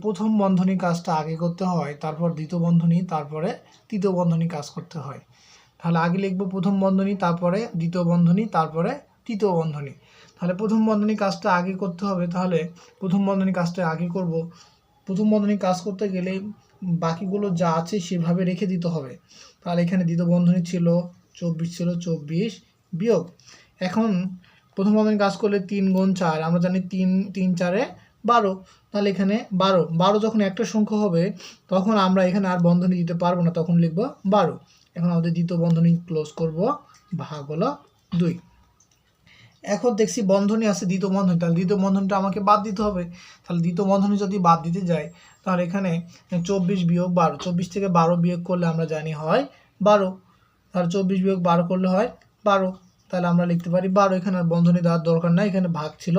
প্রথম বন্ধনী কাজটা আগে করতে হয়, তারপর দ্বিতীয় বন্ধনী, তারপরে তৃতীয় বন্ধনী কাজ করতে হয়। তাহলে আগে লিখব প্রথম বন্ধনী, তারপরে দ্বিতীয় বন্ধনী, তারপরে তৃতীয় বন্ধনী। তাহলে প্রথম বন্ধনী কাজটা আগে করতে হবে, তাহলে প্রথম বন্ধনী কাজটা আগে করব। প্রথম বন্ধনী কাজ করতে গেলে বাকিগুলো যা আছে সেভাবে রেখে দিতে হবে। তাহলে এখানে দ্বিতীয় বন্ধনী ছিল 24 ছিল, 24 বিয়োগ, এখন প্রথম বন্ধনী কাজ করলে 3 গুণ 4, আমরা জানি 3 4 12। তাহলে এখানে 12 যখন একটা সংখ্যা হবে তখন আমরা এখানে আর বন্ধনী দিতে পারবো না, তখন লিখব 12। এখন আমাদের দ্বিতীয় বন্ধনী ক্লোজ করব, ভাগ হলো 2। এখন দেখছি বন্ধনী আছে দ্বিতীয় বন্ধনী, তাহলে দ্বিতীয় বন্ধনীটা আমাকে বাদ দিতে হবে। তাহলে দ্বিতীয় বন্ধনী যদি বাদ দিতে যাই তাহলে এখানে 24 বিয়োগ 12, 24 থেকে 12 বিয়োগ করলে আমরা জানি হয় 12। তাহলে 24 বিয়োগ 12 করলে হয় 12, তাহলে আমরা লিখতে পারি 12। এখানে আর বন্ধনী দেওয়ার দরকার নাই, এখানে ভাগ ছিল,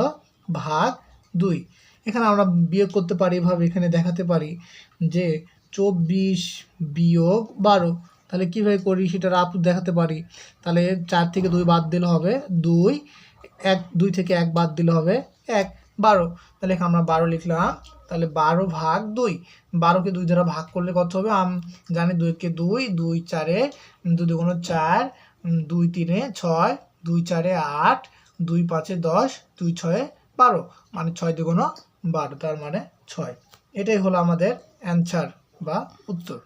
ভাগ 2। এখানে আমরা বিয়োগ করতে পারি এভাবে, এখানে দেখাতে পারি যে 24 বিয়োগ 12। তাহলে কীভাবে করি সেটা দেখাতে পারি। তাহলে 4 থেকে 2 বাদ দিলে হবে 2, 2 থেকে 1 বাদ দিলে হবে 1, 12। তাহলে এখানে আমরা 12 লিখলাম। তাহলে 12 ভাগ 2, 12কে 2 দ্বারা ভাগ করলে কত হবে? জানি 2 কে 2, 2 4, 2 2 4, 2 3 6, 2 4 8, 2 5 10, 2 6 12, মানে 6 2 12, তার মানে 6। এটাই হলো আমাদের অ্যান্সার বা উত্তর।